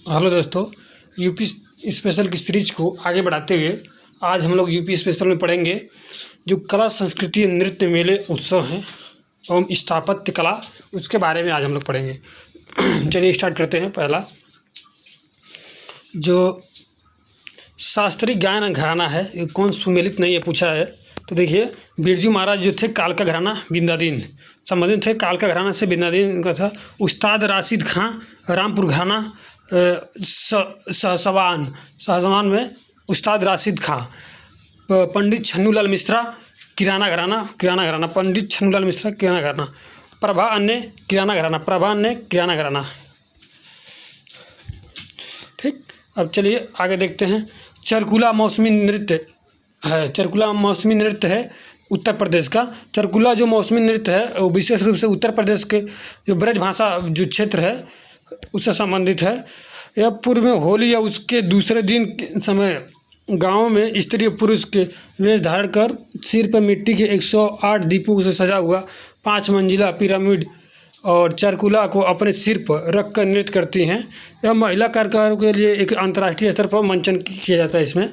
Hello दोस्तों, UP special की series को आगे बढ़ाते हुए आज हम लोग यूपी स्पेशल में पढ़ेंगे जो कला संस्कृति नृत्य मेले उत्सव हैं एवं स्थापत्य कला, उसके बारे में आज हम लोग पढ़ेंगे। चलिए स्टार्ट करते हैं। पहला जो शास्त्रीय गायन घराना है, ये कौन सुमेलित नहीं है पूछा है। तो देखिए, बिरजू महाराज जो थे कालका घराना बिंदादीन संबंधित थे, कालका घराना से बिंदादीन का था। उस्ताद राशिद खां रामपुर घराना शाहजवान में उस्ताद राशिद खां। पंडित छन्नूलाल मिश्रा किराना घराना पंडित छन्नूलाल मिश्रा किराना घराना। प्रभा अन्य किराना घराना। ठीक, अब चलिए आगे देखते हैं। चरकुला मौसमी नृत्य है उत्तर प्रदेश का। चरकुला जो मौसमी नृत्य है वो विशेष रूप से उत्तर प्रदेश के जो ब्रज भाषा जो क्षेत्र है उससे संबंधित है। यह पूर्व में होली या उसके दूसरे दिन के समय गाँव में स्त्री पुरुष के वेश धारण कर सिर पर मिट्टी के 108 दीपों से सजा हुआ 5 मंजिला पिरामिड और चरकुला को अपने सिर पर रख कर नृत्य करती हैं। यह महिला कलाकारों के लिए एक अंतर्राष्ट्रीय स्तर पर मंचन किया जाता है इसमें।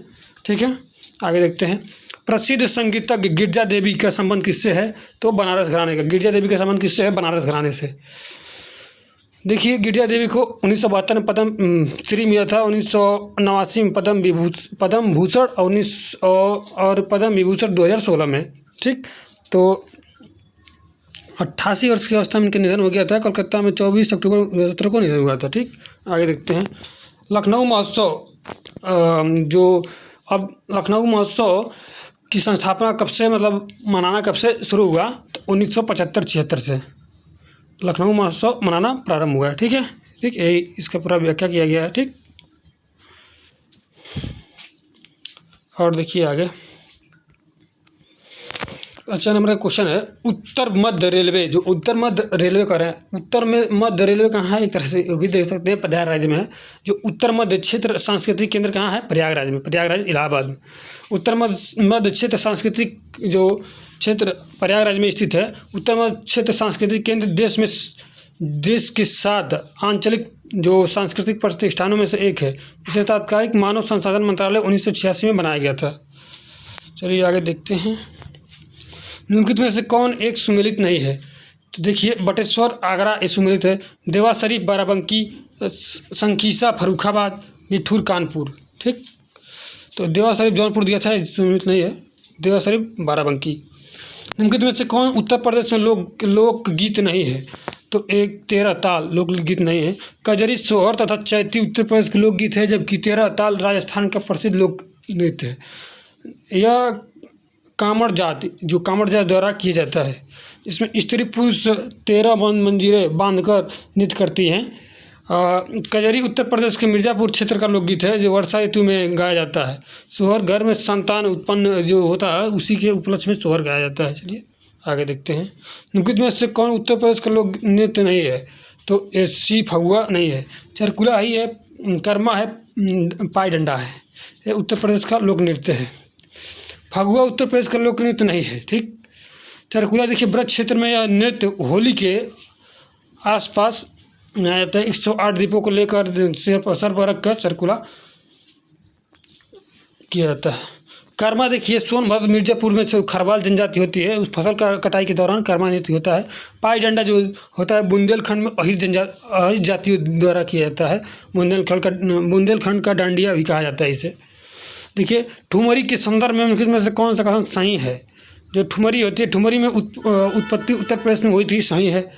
ठीक है, आगे देखते हैं। प्रसिद्ध संगीतज्ञ गिरजा देवी का संबंध किससे है? तो बनारस घराने का। गिरजा देवी का संबंध किससे है? बनारस घराने से। देखिए, गिरजा देवी को 1972 में पद्म श्री मिला था, 1989 में पद्म भूषण और पद्म विभूषण 2016 में। ठीक, तो 88 वर्ष की अवस्था में इनका निधन हो गया था। कलकत्ता में 24 अक्टूबर 2017 को निधन हुआ था। ठीक, आगे देखते हैं। लखनऊ महोत्सव की स्थापना कब से मनाना कब से शुरू हुआ? तो 1975-76 से लखनऊ महोत्सव मनाना प्रारंभ हुआ है। ठीक है, यही इसका पूरा व्याख्या किया गया है। ठीक, और देखिए आगे। अच्छा, नंबर का क्वेश्चन है उत्तर मध्य रेलवे। जो उत्तर मध्य रेलवे कर रहे हैं, उत्तर में मध्य रेलवे कहाँ है? एक तरह से वो भी देख सकते हैं, प्रयागराज में है। जो उत्तर मध्य क्षेत्र सांस्कृतिक केंद्र कहाँ है? प्रयागराज में। प्रयागराज इलाहाबाद में। उत्तर मध्य क्षेत्र सांस्कृतिक जो क्षेत्र प्रयागराज में स्थित है। उत्तर मध्य क्षेत्र सांस्कृतिक केंद्र देश के 7 आंचलिक जो सांस्कृतिक प्रतिष्ठानों में से एक है। इसे तात्कालिक मानव संसाधन मंत्रालय 1986 में बनाया गया था। चलिए आगे देखते हैं। निम्नलिखित में से कौन एक सुमेलित नहीं है? तो देखिए, बटेश्वर आगरा ये सुमेलित है। देवा शरीफ बाराबंकी, संकीसा फर्रुखाबाद, मिठूर कानपुर। ठीक, तो देवा शरीफ जौनपुर दिया था, सुमेलित नहीं है। देवा शरीफ बाराबंकी। निम्नलिखित में से कौन उत्तर प्रदेश में लोकगीत नहीं है? तो एक 13 ताल लोकगीत नहीं है। कजरी सोहर तथा चैती उत्तर प्रदेश के लोकगीत है, जबकि 13 ताल राजस्थान का प्रसिद्ध लोक नृत्य है। यह कामड़ जाति द्वारा किया जाता है। इसमें स्त्री पुरुष 13 मंजीरें बांधकर नृत्य करती हैं। कजरी उत्तर प्रदेश के मिर्ज़ापुर क्षेत्र का लोकगीत है, जो वर्षा ऋतु में गाया जाता है। सोहर घर में संतान उत्पन्न जो होता है उसी के उपलक्ष्य में सोहर गाया जाता है। चलिए आगे देखते हैं। निम्नलिखित में से कौन उत्तर प्रदेश का लोक नृत्य नहीं है? तो एसी फगुआ नहीं है। चरकुला ही है। कर्मा है। पाई डंडा है। ये उत्तर प्रदेश का लोक नृत्य है। फगुआ उत्तर प्रदेश का लोक नृत्य नहीं है। ठीक, चरकुला देखिए ब्रज क्षेत्र में यह नृत्य होली के आसपास गाया जाता है। 108 दीपों को लेकर सर पर रख कर चरकुला किया जाता है। कर्मा देखिए सोनभद्र मिर्जापुर में खरवाल जनजाति होती है, उस फसल का कटाई के दौरान कर्मा नृत्य होता है। पाई डंडा जो होता है बुंदेलखंड में अहिर जातियों द्वारा किया जाता है। बुंदेलखंड का डांडिया भी कहा जाता है इसे। देखिए, ठुमरी के संदर्भ में निम्नलिखित में से कौन सा कथन सही है? जो ठुमरी होती है, ठुमरी में उत्पत्ति उत्तर प्रदेश में हुई थी, सही है।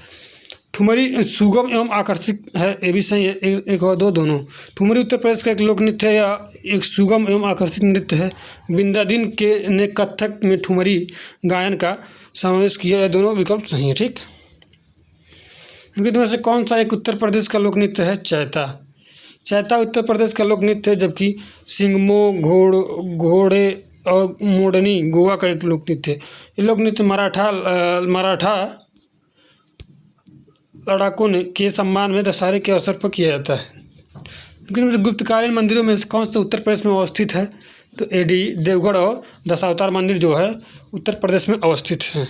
ठुमरी सुगम एवं आकर्षक है, ये भी सही है। एक और दो दोनों। ठुमरी उत्तर प्रदेश का एक लोक नृत्य है या एक सुगम एवं आकर्षक नृत्य है। बिंदादीन ने कथक में ठुमरी गायन का समावेश किया। यह दोनों विकल्प सही है। ठीक, इनमें से कौन सा एक उत्तर प्रदेश का लोक नृत्य है? चैता उत्तर प्रदेश का लोक नृत्य है, जबकि सिंगमो घोड़े और मोडनी गोवा का एक लोक नृत्य है। ये लोक नृत्य मराठा लड़ाकों के सम्मान में दशहरे के अवसर पर किया जाता है। लेकिन गुप्तकालीन मंदिरों में कौन सा उत्तर प्रदेश में अवस्थित है? तो एडी देवगढ़ और दशावतार मंदिर जो है उत्तर प्रदेश में अवस्थित है।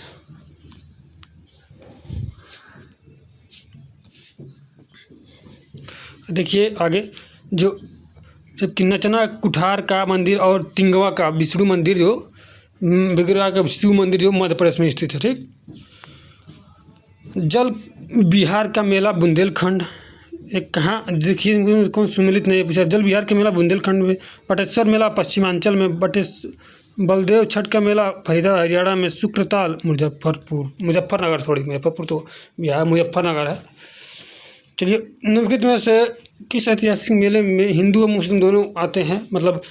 देखिए आगे, जो जबकि नचना कुठार का मंदिर और तिंगवा का विष्णु मंदिर जो विग्रह का शिव मंदिर जो मध्य प्रदेश में स्थित है। ठीक। जल विहार का मेला बुंदेलखंड एक कहाँ देखिए कौन सुमिलित नहीं है पूछा। जल विहार के मेला बुंदेलखंड में। बटेश्वर मेला पश्चिमांचल में। बलदेव छठ का मेला फरीदाबाद हरियाणा में। शुक्रताल मुजफ्फरनगर, थोड़ी मुजफ्फरपुर तो बिहार मुजफ्फरनगर है। चलिए, निम्नलिखित में से किस ऐतिहासिक मेले में हिंदू और मुस्लिम दोनों आते हैं, मतलब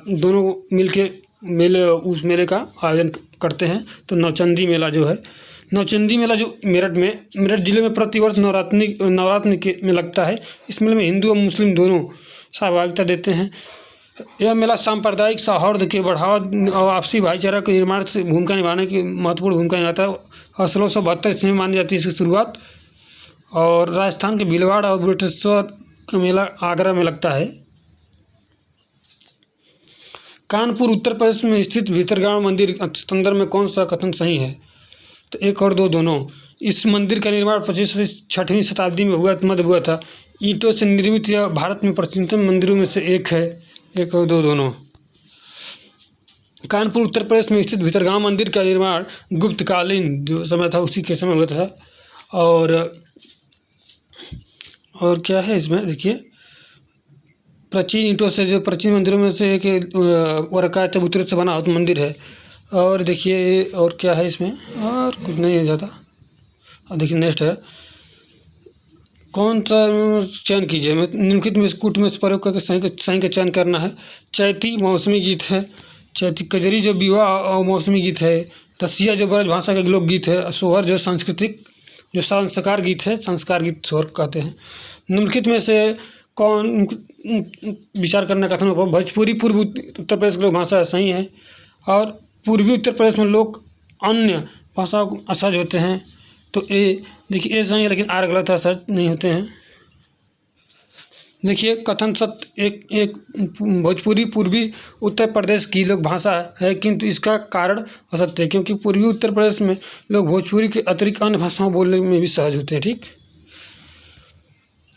दोनों मिलके मेले उस मेले का आयोजन करते हैं? तो नौचंदी मेला जो है, नौचंदी मेला जो मेरठ जिले में प्रतिवर्ष नवरात्रि में लगता है। इस मेले में हिंदू और मुस्लिम दोनों सहभागिता देते हैं। यह मेला सांप्रदायिक सौहार्द के बढ़ावा और आपसी भाईचारा के निर्माण से भूमिका निभाने की महत्वपूर्ण भूमिका निभाता है। 1672 ईस्वी में मानी जाती है इसकी शुरुआत। और राजस्थान के भीलवाड़ा और बटेश्वर का मेला आगरा में लगता है। कानपुर उत्तर प्रदेश में स्थित भीतरगांव मंदिर संदर्भ में कौन सा कथन सही है? तो 1 और 2 दोनों। इस मंदिर का निर्माण 25वीं से 6वीं शताब्दी में हुआ था। ईंटों से निर्मित यह भारत में प्राचीनतम मंदिरों में से एक है। 1 और 2 दोनों। कानपुर उत्तर प्रदेश में स्थित भीतरगांव मंदिर का निर्माण गुप्तकालीन जो समय था उसी के समय हुआ था। और क्या है इसमें देखिए, प्राचीन ईंटों से, जो प्राचीन मंदिरों में से एक वर्का चबूतरे से बना हुआ मंदिर है। और देखिए और क्या है इसमें, और कुछ नहीं है ज़्यादा। और देखिए नेक्स्ट है, कौन सा चयन कीजिए। निम्नलिखित में कूट में प्रयोग करके सही का चयन करना है। चैती मौसमी गीत है। चैती। कजरी जो विवाह और मौसमी गीत है। रसिया जो ब्रज भाषा का लोकगीत है। सोहर जो सांस्कृतिक जो संस्कार गीत है, संस्कार गीत सोहर कहते हैं। निम्नलिखित में से कौन विचार करने का था? भोजपुरी पूर्व उत्तर प्रदेश की लोक भाषा सही है। और पूर्वी उत्तर प्रदेश में लोग अन्य भाषाओं को असहज होते हैं। तो ए देखिए, ए सही है, लेकिन आर गलत है, असहज नहीं होते हैं। देखिए कथन सत्य एक भोजपुरी पूर्वी उत्तर प्रदेश की लोक भाषा है, किंतु इसका कारण असत्य है, क्योंकि पूर्वी उत्तर प्रदेश में लोग भोजपुरी के अतिरिक्त अन्य भाषाओं बोलने में भी सहज होते हैं। ठीक।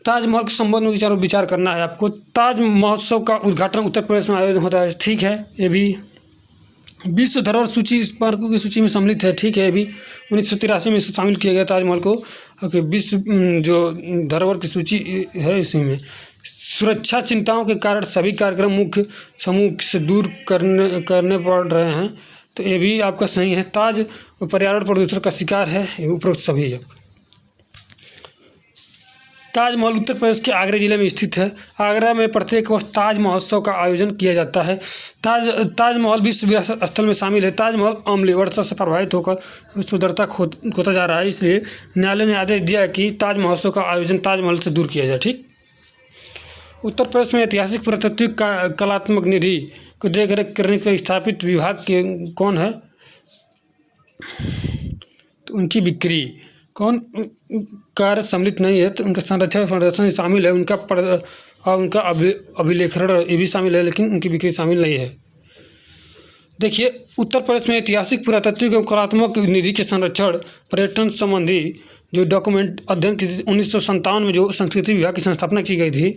ताजमहल के संबंध में विचार करना है आपको। ताज महोत्सव का उद्घाटन उत्तर प्रदेश में आयोजन होता है। ठीक है। ये भी विश्व धरोहर सूची स्मारकों की सूची में सम्मिलित है। ठीक है। ये भी 1983 में इसे शामिल किया गया ताजमहल को। ओके, विश्व जो धरोहर की सूची है इसी में। सुरक्षा चिंताओं के कारण सभी कार्यक्रम मुख्य समूह से दूर करने पड़ रहे हैं। तो ये भी आपका सही है। ताज पर्यावरण प्रदूषण का शिकार है। ये उपरोक्त सभी है। ताजमहल उत्तर प्रदेश के आगरा जिले में स्थित है। आगरा में प्रत्येक वर्ष ताज महोत्सव का आयोजन किया जाता है। ताजमहल विश्व विरासत स्थल में शामिल है। ताजमहल अम्लीय वर्षा से प्रभावित होकर सुंदरता खोता जा रहा है, इसलिए न्यायालय ने आदेश दिया कि ताज महोत्सव का आयोजन ताजमहल से दूर किया जाए। ठीक। उत्तर प्रदेश में ऐतिहासिक पुरातात्विक कलात्मक निधि को देखरेख करने के स्थापित विभाग के कौन है? तो उनकी बिक्री कौन कार्य सम्मिलित नहीं है, तो उनका संरक्षण प्रदर्शन शामिल है। उनका अभिलेखन ये भी शामिल है, लेकिन उनकी बिक्री शामिल नहीं है। देखिए, उत्तर प्रदेश में ऐतिहासिक पुरातात्विक एवं कलात्मक निधि के संरक्षण पर्यटन संबंधी जो डॉक्यूमेंट अध्ययन की 1957 में जो संस्कृति विभाग की स्थापना की गई थी,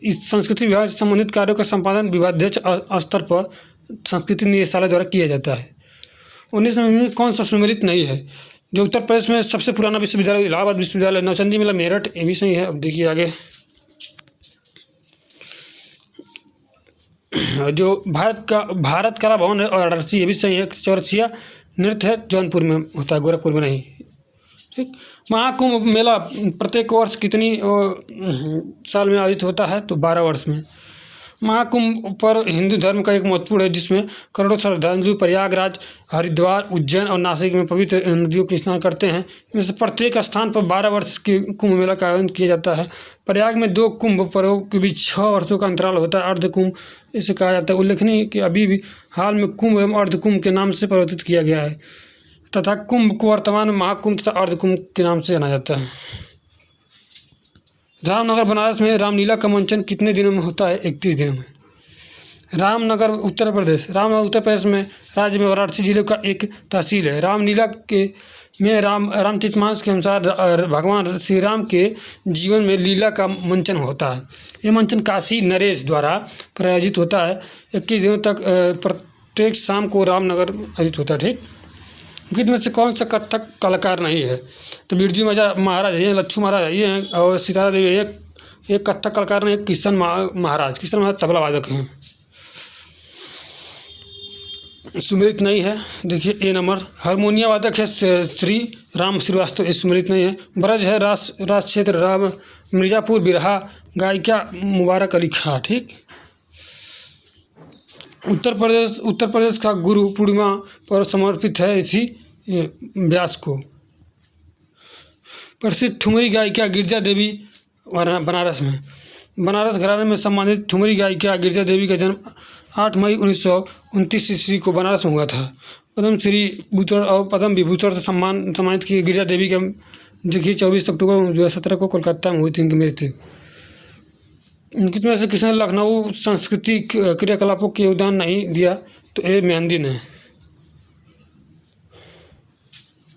इस संस्कृति विभाग से संबंधित कार्यों का संपादन विभागाध्यक्ष स्तर पर संस्कृति निदेशालय द्वारा किया जाता है। 19 में कौन सा सम्मिलित नहीं है? जो उत्तर प्रदेश में सबसे पुराना विश्वविद्यालय इलाहाबाद विश्वविद्यालय। नौचंदी मेला मेरठ, ये भी सही है। अब देखिए आगे, जो भारत कला भवन है और ये भी सही है। चौरसिया नृत्य है, जौनपुर में होता है, गोरखपुर में नहीं। ठीक। महाकुंभ मेला प्रत्येक वर्ष कितनी साल में आयोजित होता है? तो 12 वर्ष में। महाकुंभ पर हिंदू धर्म का एक महत्वपूर्ण है, जिसमें करोड़ों श्रद्धालु प्रयागराज, हरिद्वार, उज्जैन और नासिक में पवित्र नदियों के स्नान करते हैं। इनमें से प्रत्येक स्थान पर 12 वर्ष के कुंभ मेला का आयोजन किया जाता है। प्रयाग में 2 कुंभ पर्वों के बीच 6 वर्षों का अंतराल होता है। अर्ध कुंभ इसे कहा जाता है। उल्लेखनीय कि अभी भी हाल में कुंभ एवं अर्ध कुंभ के नाम से परिवर्तित किया गया है तथा कुंभ को वर्तमान में महाकुंभ तथा अर्ध कुंभ के नाम से जाना जाता है। रामनगर बनारस में रामलीला का मंचन कितने दिनों में होता है? 31 दिनों में। रामनगर उत्तर प्रदेश में राज्य में वाराणसी जिले का एक तहसील है। रामलीला के में रामचरितमानस के अनुसार भगवान श्री राम के जीवन में लीला का मंचन होता है। ये मंचन काशी नरेश द्वारा प्रायोजित होता है। 21 दिनों तक प्रत्येक शाम को रामनगर आयोजित होता है। ठीक, गीत में से कौन सा कथक कलाकार नहीं है? तो बिरजू महाराज है, लच्छू महाराज ये हैं, और सितारा देवी है। एक कथक कलाकार नहीं, किशन महाराज तबला वादक हैं। सुमिलित नहीं है, देखिए ए नंबर। हारमोनिया वादक है श्री राम श्रीवास्तव, ये सुमिलित नहीं है। ब्रज है राज क्षेत्र राम मिर्जापुर बिरहा गायिका मुबारक अली खां। ठीक, उत्तर प्रदेश का गुरु पूर्णिमा पर समर्पित है इसी व्यास को। प्रसिद्ध ठुमरी गायिका गिरजा देवी बनारस घराने में सम्मानित ठुमरी गायिका गिरजा देवी का जन्म 8 मई 1929 ईस्वी को बनारस में हुआ था। पद्म श्री भूषण और पद्म विभूषण से सम्मानित की गिरजा देवी का देखिए 24 अक्टूबर 2017 को कोलकाता में हुई थी इनकी मृत्यु। कितने से किसने लखनऊ संस्कृति क्रियाकलापों के योगदान नहीं दिया? तो ये मेहंदी ने,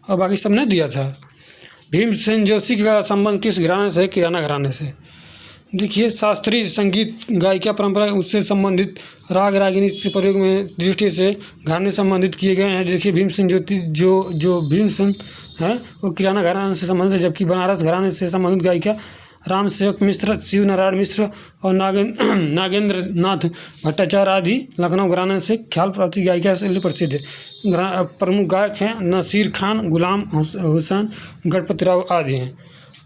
और बाकी सबने दिया था। भीमसेन जोशी का संबंध किस घराने से? किराना घराने से। देखिए शास्त्रीय संगीत गायिका परंपरा उससे संबंधित राग रागिनी से प्रयोग में दृष्टि से घराने संबंधित किए गए हैं। देखिए भीमसेन ज्योति जो भीमसेन है वो किराना घराने से संबंधित है, जबकि बनारस घराने से संबंधित गायिका राम सेवक मिश्र, शिव नारायण मिश्र और नागेंद्र नाथ भट्टाचार्य आदि लखनऊ घराने से ख्याल प्राप्ति गायिका से प्रसिद्ध है। प्रमुख गायक हैं नसीर खान, गुलाम हुसैन, गणपति राव आदि हैं।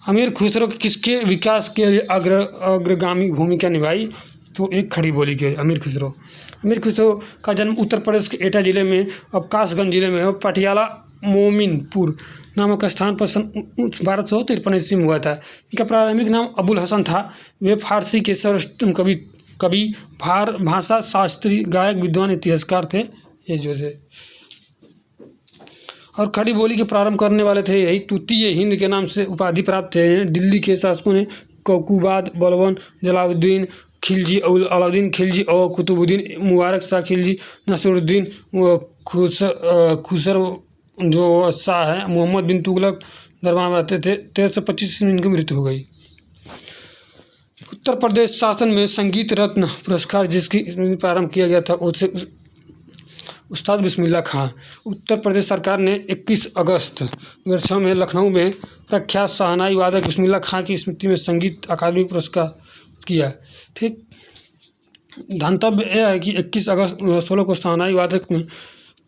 अमीर खुसरो किसके विकास के लिए अग्रगामी भूमिका निभाई? तो एक खड़ी बोली के अमीर खुसरो का जन्म उत्तर प्रदेश के एटा जिले में अवकाशगंज जिले में और पटियाला मोमिनपुर नामक स्थान पर सन 1253 ईस्वी में हुआ था। इनका प्रारंभिक नाम अबुल हसन था। वे फारसी के सर्वोत्तम कवि भाषा शास्त्री गायक विद्वान इतिहासकार थे। ये जो थे और खड़ी बोली के प्रारंभ करने वाले थे यही तूतीय हिंद के नाम से उपाधि प्राप्त थे। दिल्ली के शासकों ने कौकुबाद, बलबन, जलालुद्दीन खिलजी, अलाउद्दीन खिलजी और कुतुबुद्दीन मुबारक शाह खिलजी, नसरुद्दीन खुसर जो शाह है, मोहम्मद बिन तुगलक दरबार में रहते थे। 1325 में इनकी मृत्यु हो गई। उत्तर प्रदेश शासन में संगीत रत्न पुरस्कार जिसकी प्रारंभ किया गया था उसे उस्ताद बिस्मिल्लाह खां। उत्तर प्रदेश सरकार ने 21 अगस्त 2006 में लखनऊ में प्रख्यात शहनाई वादक बिस्मिल्लाह खां की स्मृति में संगीत अकादमी पुरस्कार किया। ठीक, धंतव्य यह है कि 21 अगस्त 2016 को शहनाई वादक में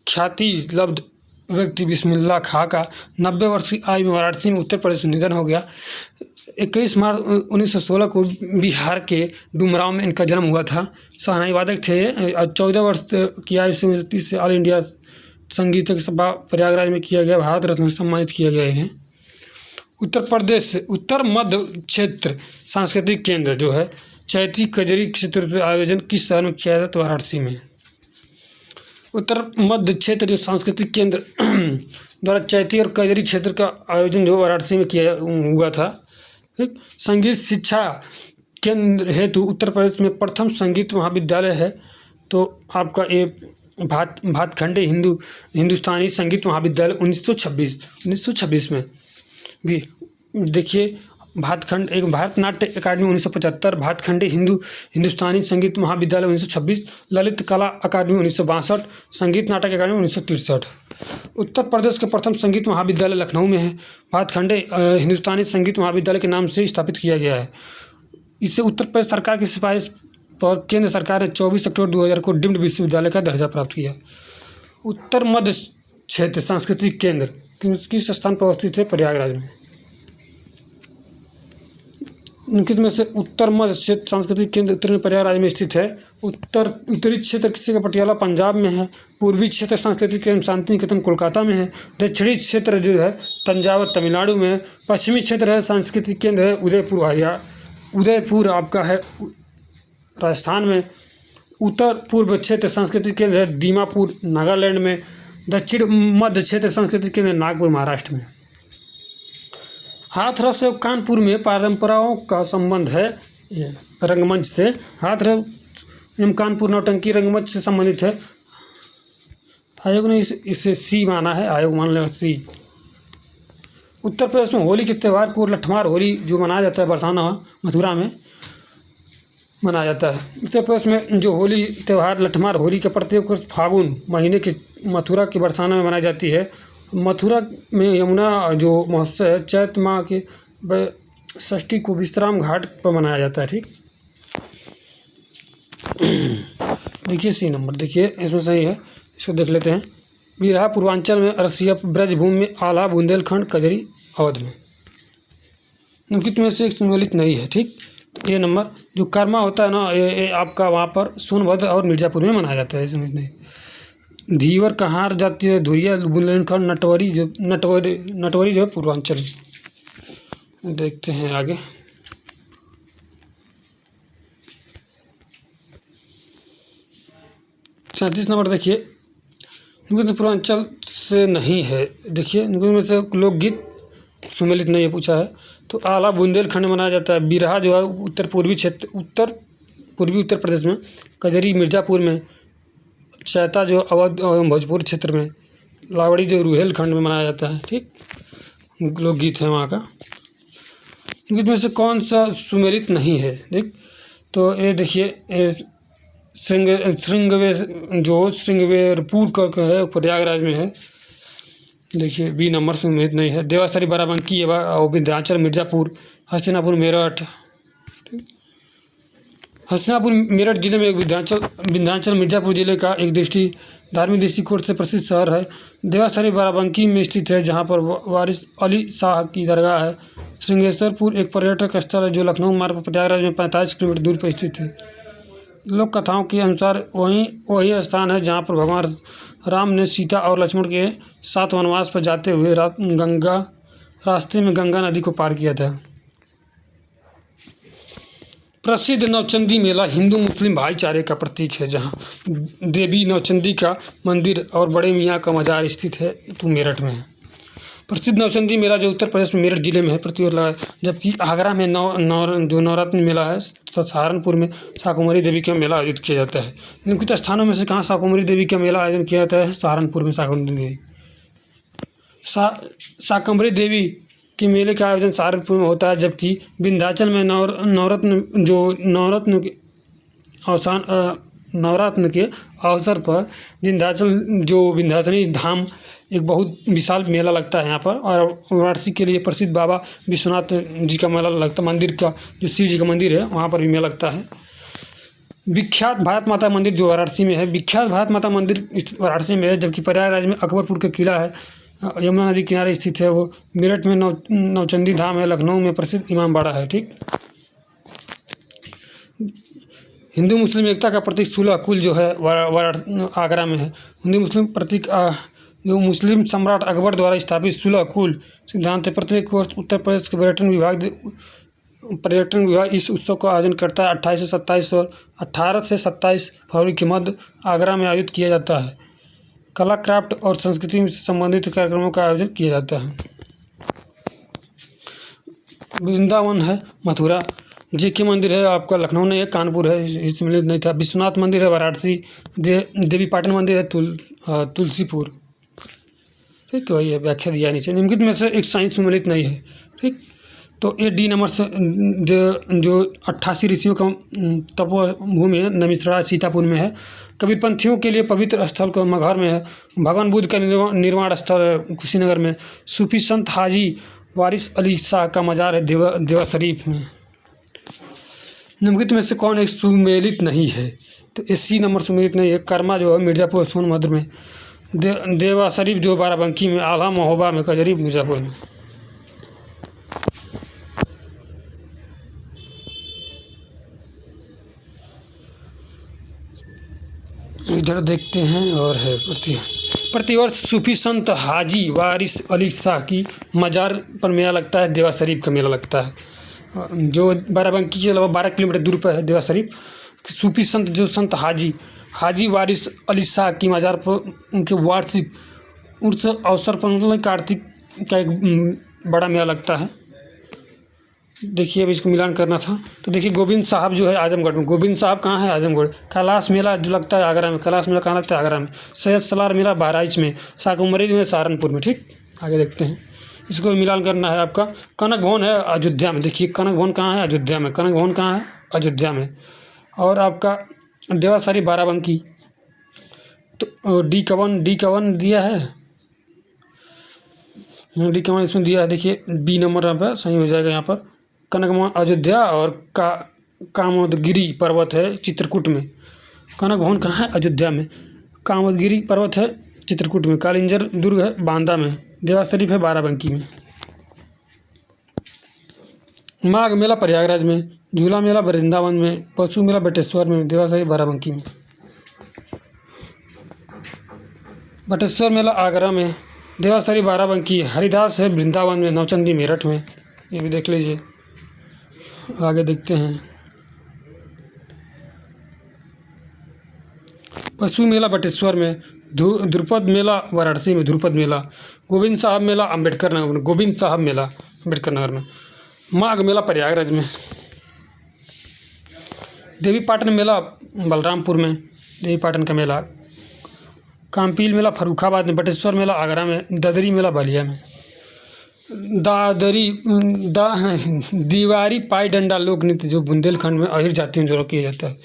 ख्याति लब्ध व्यक्ति बिस्मिल्लाह खां का 90 वर्ष की आयु में वाराणसी में उत्तर प्रदेश में निधन हो गया। 21 मार्च 1916 को बिहार के डुमरांव में इनका जन्म हुआ था। शहनाई वादक थे। 14 वर्ष की आयु से 29 से ऑल इंडिया संगीतक सभा प्रयागराज में किया गया भारत रत्न से सम्मानित किया गया इन्हें। उत्तर मध्य क्षेत्र सांस्कृतिक केंद्र जो है चैती कजरी क्षेत्र आयोजन किस शहर में किया जाता? तो वाराणसी में। उत्तर मध्य क्षेत्र जो सांस्कृतिक केंद्र द्वारा चैती और कजरी क्षेत्र का आयोजन जो वाराणसी में किया हुआ था। ठीक, संगीत शिक्षा केंद्र हेतु उत्तर प्रदेश में प्रथम संगीत महाविद्यालय है तो आपका ये भातखंडे हिंदुस्तानी संगीत महाविद्यालय 1926 में भी देखिए भातखंड एक भारतनाट्य अकादमी 1975, भातखंडे हिंदुस्तानी संगीत महाविद्यालय 1926, ललित कला अकादमी 1962, संगीत नाटक अकादमी 1963। उत्तर प्रदेश के प्रथम संगीत महाविद्यालय लखनऊ में है। भातखंडे हिंदुस्तानी संगीत महाविद्यालय के नाम से स्थापित किया गया है। इसे उत्तर प्रदेश सरकार की सिफारिश पर केंद्र सरकार ने 24 अक्टूबर 2000 को डीम्ड विश्वविद्यालय का दर्जा प्राप्त किया। उत्तर मध्य क्षेत्र सांस्कृतिक केंद्र किस स्थान पर अवस्थित है? प्रयागराज में। निम्नलिखित में से उत्तर मध्य क्षेत्र सांस्कृतिक केंद्र उत्तर में प्रयागराज में स्थित है। उत्तरी क्षेत्र किसी का पटियाला पंजाब में है। पूर्वी क्षेत्र सांस्कृतिक केंद्र शांति निकेतन कोलकाता में है। दक्षिणी क्षेत्र जो है तंजावर तमिलनाडु में है। पश्चिमी क्षेत्र है सांस्कृतिक केंद्र है उदयपुर आपका है राजस्थान में। उत्तर पूर्व क्षेत्र सांस्कृतिक केंद्र है दीमापुर नागालैंड में। दक्षिण मध्य क्षेत्र सांस्कृतिक केंद्र नागपुर महाराष्ट्र में। हाथरस एवं कानपुर में परंपराओं का संबंध है रंगमंच से। हाथरस एवं कानपुर नौटंकी रंगमंच से संबंधित है। आयोग ने इसे सी माना है, आयोग मान लेगा सी। उत्तर प्रदेश में होली के त्यौहार को लठमार होली जो मनाया जाता है बरसाना मथुरा में मनाया जाता है। उत्तर प्रदेश में जो होली त्यौहार लठमार होली का प्रत्येक वर्ष फागुन महीने के मथुरा के बरसाना में मनाई जाती है। मथुरा में यमुना जो महोत्सव है चैत माह के षष्ठी को विश्राम घाट पर मनाया जाता है। ठीक, देखिए सी नंबर, देखिए इसमें सही है, इसको देख लेते हैं। बिरहा पूर्वांचल में, रसिया ब्रजभूमि में, आला बुंदेलखंड, कजरी अवध में। निम्नलिखित में से एक सम्मिलित नहीं है। ठीक, ये नंबर जो कर्मा होता है ना, ये आपका वहाँ पर सोनभद्र और मिर्ज़ापुर में मनाया जाता है। इसमें नहीं। धीवर कहार जाती है धुरिया बुंदेलखंड, नटवरी जो है पूर्वांचल। देखते हैं आगे। 37 नंबर देखिए, निम्नलिखित पूर्वांचल से नहीं है। देखिए निम्नलिखित में से लोकगीत सम्मिलित नहीं है पूछा है। तो आला बुंदेलखंड में मनाया जाता है। बिरहा जो है उत्तर पूर्वी उत्तर प्रदेश में, कजरी मिर्ज़ापुर में, चैता जो अवध एवं भोजपुर क्षेत्र में, लावड़ी जो रुहेलखंड में मनाया जाता है। ठीक, लोकगीत है वहाँ का। निम्नलिखित में से कौन सा सुमेलित नहीं है? देख, तो ये देखिए श्रृंगवेरपुर का है, प्रयागराज में है। देखिए बी नंबर सुमेलित नहीं है। देवासरी बाराबंकी और विंध्याचल मिर्ज़ापुर, हस्तिनापुर मेरठ। हस्तिनापुर मेरठ जिले में एक विंध्याचल मिर्ज़ापुर जिले का एक धार्मिक दृष्टिकोण से प्रसिद्ध शहर है। देवासरी बाराबंकी में स्थित है, जहाँ पर वारिस अली शाह की दरगाह है। श्रृंगेश्वरपुर एक पर्यटक स्थल है जो लखनऊ मार्ग पर प्रयागराज में 45 किलोमीटर दूर पर स्थित है। लोक कथाओं के अनुसार वही स्थान है जहाँ पर भगवान राम ने सीता और लक्ष्मण के साथ वनवास पर जाते हुए रास्ते में गंगा नदी को पार किया था। प्रसिद्ध नवचंदी मेला हिंदू मुस्लिम भाईचारे का प्रतीक है, जहाँ देवी नवचंदी का मंदिर और बड़े मियाँ का मजार स्थित है, तो मेरठ में है। प्रसिद्ध नवचंदी मेला जो उत्तर प्रदेश में मेरठ जिले में है प्रतिवर्ष लगा, जबकि आगरा में जो नवरत्न मेला है, सहारनपुर में शाकुंभरी देवी का मेला आयोजित किया जाता है। निम्नलिखित स्थानों में से कहाँ शाकुंभरी देवी का मेला आयोजन किया जाता है? सहारनपुर में शाकुंभरी देवी के मेले का आयोजन सहारनपुर में होता है, जबकि विंध्याचल में नवरात्र के अवसर पर विंध्याचली धाम एक बहुत विशाल मेला लगता है यहाँ पर। और वाराणसी के लिए प्रसिद्ध बाबा विश्वनाथ जी का मेला लगता है, मंदिर का जो शिव जी का मंदिर है वहाँ पर भी मेला लगता है। विख्यात भारत माता मंदिर जो वाराणसी में है, विख्यात भारत माता मंदिर वाराणसी में है, जबकि प्रयागराज में अकबरपुर का किला है, यमुना नदी किनारे स्थित है वो। मेरठ में नवचंदी धाम है, लखनऊ में प्रसिद्ध इमामबाड़ा है। ठीक, हिंदू मुस्लिम एकता का प्रतीक सुलह कुल जो है आगरा में है। हिंदू मुस्लिम प्रतीक जो मुस्लिम सम्राट अकबर द्वारा स्थापित सुलह कुल सिद्धांत है। प्रत्येक वर्ष उत्तर प्रदेश के पर्यटन विभाग इस उत्सव का आयोजन करता है। 18 से 27 फरवरी के मध्य आगरा में आयोजित किया जाता है। कला, क्राफ्ट और संस्कृति से संबंधित कार्यक्रमों का आयोजन किया जाता है। वृंदावन है मथुरा, JK मंदिर है आपका लखनऊ में है, कानपुर है, इसमें नहीं था। विश्वनाथ मंदिर है वाराणसी, देवी पाटन मंदिर है तुलसीपुर। ठीक, वही है, व्याख्या दिया नीचे। निम्नलिखित में से एक साइंस सम्मिलित नहीं है। ठीक, तो ये डी नंबर से जो 88 ऋषियों का तपोभूमि है, नमिसरा सीतापुर में है। कबीरपंथियों के लिए पवित्र स्थल को मगहर में है। भगवान बुद्ध का निर्माण स्थल है कुशीनगर में। सूफी संत हाजी वारिस अली शाह का मजार है देवा शरीफ में। निम्नलिखित में से कौन एक सुमेलित नहीं है? तो AC नंबर सुमेलित नहीं है। कर्मा जो है मिर्ज़ापुर सोनभद्र में, देवा शरीफ जो बाराबंकी में, आला महोबा में, कजरी मिर्ज़ापुर में। इधर देखते हैं और है प्रतिवर्ष सूफी संत हाजी वारिस अली शाह की मजार पर मेला लगता है, देवा शरीफ का मेला लगता है, जो बाराबंकी के अलावा 12 किलोमीटर दूर पर है देवा शरीफ। सूफी संत जो संत हाजी वारिस अली शाह की मजार पर उनके वार्षिक उर्स अवसर पर कार्तिक का एक बड़ा मेला लगता है। देखिए अब इसको मिलान करना था, तो देखिए गोविंद साहब जो है आजमगढ़ में। गोविंद साहब कहाँ है? आजमगढ़। कैलाश मेला जो लगता है आगरा में। कैलाश मेला कहाँ लगता है? आगरा में। सैयद सलार मेला बहराइच में। शाकुंभरी में सहारनपुर में। ठीक, आगे देखते हैं। इसको मिलान करना है आपका। कनक भवन है अयोध्या में, देखिए कनक भवन कहाँ है, अयोध्या में। कनक भवन कहाँ है, अयोध्या में। और आपका देवासारी बाराबंकी, तो डी कवन दिया है, डी कवन इसमें दिया है, देखिए बी नंबर यहाँ पर सही हो जाएगा। यहाँ पर कनक भवन अयोध्या और कामोदगिरी पर्वत है चित्रकूट में। कनक भवन कहाँ है, अयोध्या में। कामोदगिरी पर्वत है चित्रकूट में। कालिंजर दुर्ग है बांदा में। देवा शरीफ है बाराबंकी में। माघ मेला प्रयागराज में। झूला मेला वृंदावन में। पशु मेला बटेश्वर में। देवा शरीफ बाराबंकी में। बटेश्वर मेला आगरा में। देवा शरीफ बाराबंकी। हरिदास है वृंदावन में। नौचंदी मेरठ में। ये भी देख लीजिए। आगे देखते हैं। पशु मेला बटेश्वर में। ध्रुपद मेला वाराणसी में। ध्रुपद मेला। गोविंद साहब मेला अम्बेडकर नगर में। गोविंद साहब मेला अम्बेडकर नगर में। माघ मेला प्रयागराज में। देवी पाटन मेला बलरामपुर में। देवी पाटन का मेला। काम्पील मेला फर्रुखाबाद में। बटेश्वर मेला आगरा में। ददरी मेला बलिया में। दीवारी पाई डंडा लोक नृत्य जो बुंदेलखंड में अहिर जातियों द्वारा किया जाता है।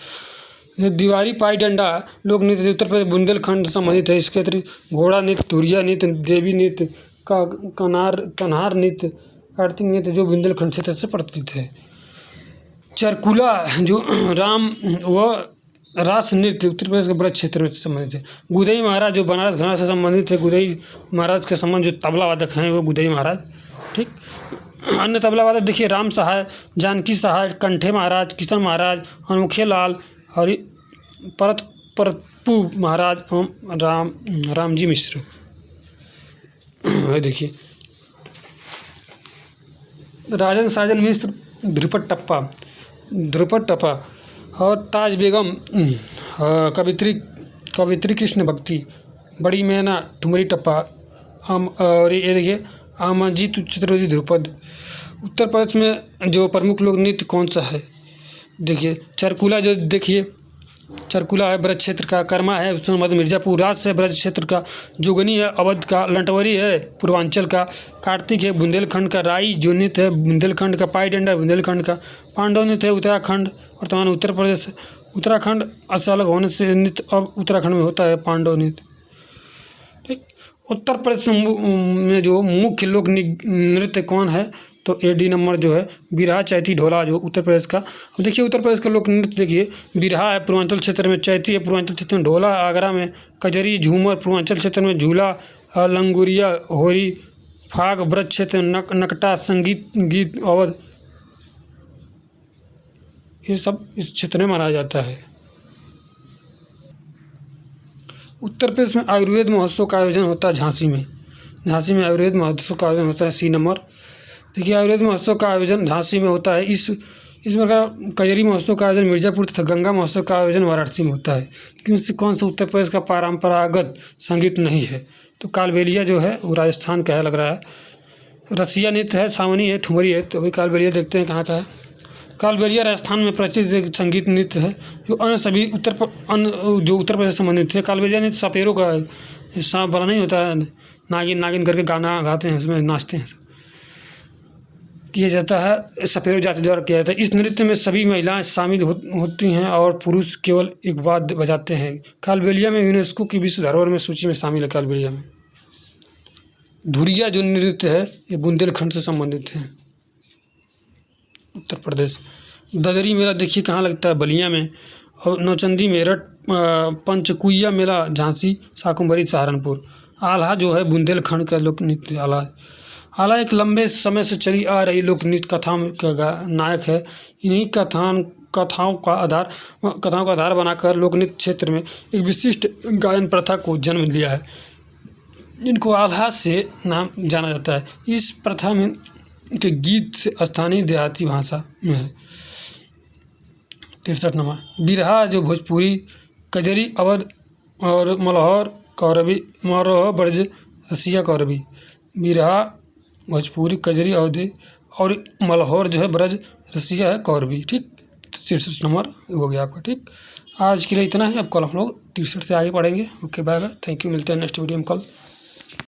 जो दीवारी पाई डंडा लोक नृत्य उत्तर प्रदेश बुंदेलखंड से संबंधित है। इसके अतिरिक्त घोड़ा नृत्य, तुरिया नृत्य, देवी नृत्य, कन्हार नृत्य, कार्तिक नृत्य जो बुंदेलखंड क्षेत्र से प्रचलित है। चरकुला जो रास नृत्य उत्तर प्रदेश के ब्रज क्षेत्र में संबंधित है। गुदई महाराज जो बनारस घराना से संबंधित है। गुदई महाराज के संबंध जो तबला वादक हैं वो गुदई महाराज। ठीक। अन्य तबला वादक देखिए राम सहाय, जानकी सहाय, कंठे महाराज, किशन महाराज, हनुखे लाल, हरि परतपु महाराज एवं रामजी मिश्र। देखिए राजन साजन मिश्र, ध्रुपद टप्पा और ताज बेगम कवित्री कृष्ण भक्ति, बड़ी मैना ठुमरी टप्पा। और ये देखिए अमरजीत चतुर्वेदी ध्रुपद। उत्तर प्रदेश में जो प्रमुख लोक नृत्य कौन सा है, देखिए चरकुला जो देखिए चरकुला है ब्रज क्षेत्र का। कर्मा है उस्मानाबाद मिर्ज़ापुर राज है ब्रज क्षेत्र का। जोगनी है अवध का। लंटवरी है पूर्वांचल का। कार्तिक है बुंदेलखंड का। राई जो नृत्य है बुंदेलखंड का। पाई डंडा बुंदेलखंड का। पांडव नृत्य है उत्तराखंड वर्तमान उत्तर प्रदेश। उत्तराखंड से अलग होने से नृत्य अब उत्तराखंड में होता है पांडव नृत्य। ठीक। उत्तर प्रदेश में जो मुख्य लोक नृत्य कौन है, तो एडी नंबर जो है बिरहा, चैती, ढोला जो उत्तर प्रदेश का। देखिए उत्तर प्रदेश का लोक नृत्य देखिए बिरहा है पूर्वांचल क्षेत्र में। चैती है पूर्वांचल क्षेत्र में। ढोला आगरा में। कजरी झूमर पूर्वांचल क्षेत्र में। झूला लंगुरिया होरी फाग ब्रज क्षेत्र में। नकटा संगीत गीत अवध, ये सब इस क्षेत्र में माना जाता है। उत्तर प्रदेश में आयुर्वेद महोत्सव का आयोजन होता है झांसी में। झांसी में आयुर्वेद महोत्सव का आयोजन होता है। C number. देखिए आयुर्वेद महोत्सव का आयोजन झांसी में होता है। इस प्रकार कजरी महोत्सव का आयोजन मिर्ज़ापुर तथा गंगा महोत्सव का आयोजन वाराणसी में होता है। लेकिन इससे कौन सा उत्तर प्रदेश का परंपरागत संगीत नहीं है, तो कालबेलिया जो है वो राजस्थान का है लग रहा है। रसिया नृत्य है, सावनी है, ठुमरी है। तो अभी कालबेलिया देखते हैं कहाँ का है। कालबेलिया राजस्थान में प्रचलित संगीत नृत्य है जो अन्य सभी उत्तर प्रदेश से संबंधित है। कालबेलिया नृत्य सपेरों का है। सांप वाला नहीं होता है, नागिन करके गाना गाते हैं, उसमें नाचते हैं, किया जाता है। सपेरों जाति द्वारा किया जाता है। इस नृत्य में सभी महिलाएं शामिल होती हैं और पुरुष केवल एक वाद्य बजाते हैं। कालबेलिया में यूनेस्को की विश्व धरोहर में सूची में शामिल है। कालबेलिया में धुरिया जो नृत्य है ये बुंदेलखंड से संबंधित है उत्तर प्रदेश। ददरी मेला देखिए कहाँ लगता है, बलिया में। और नौचंदी मेरठ। पंचकुइया मेला झांसी। शाकुंभरी सहारनपुर। आल्हा जो है बुंदेलखंड का लोक नृत्य। आल्हा एक लंबे समय से चली आ रही लोक नृत्य कथाओं का नायक है। इन्हीं कथाओं का आधार बनाकर लोक नृत्य क्षेत्र में एक विशिष्ट गायन प्रथा को जन्म दिया है, जिनको आल्हा से नाम जाना जाता है। इस प्रथा में के गीत स्थानीय देहाती भाषा में है। 63 नंबर बिरहा जो भोजपुरी, कजरी अवध और मलहौर कौरवी, मरोह ब्रज रसिया कौरवी। बिरहा भोजपुरी, कजरी अवधी और मलहौर जो है ब्रज रसिया है कौरवी। ठीक। 63 नंबर हो गया आपका। ठीक। आज के लिए इतना ही। अब कल हम लोग 63 से आगे पढ़ेंगे। Okay bye bye. Thank you. मिलते हैं नेक्स्ट वीडियो में कल।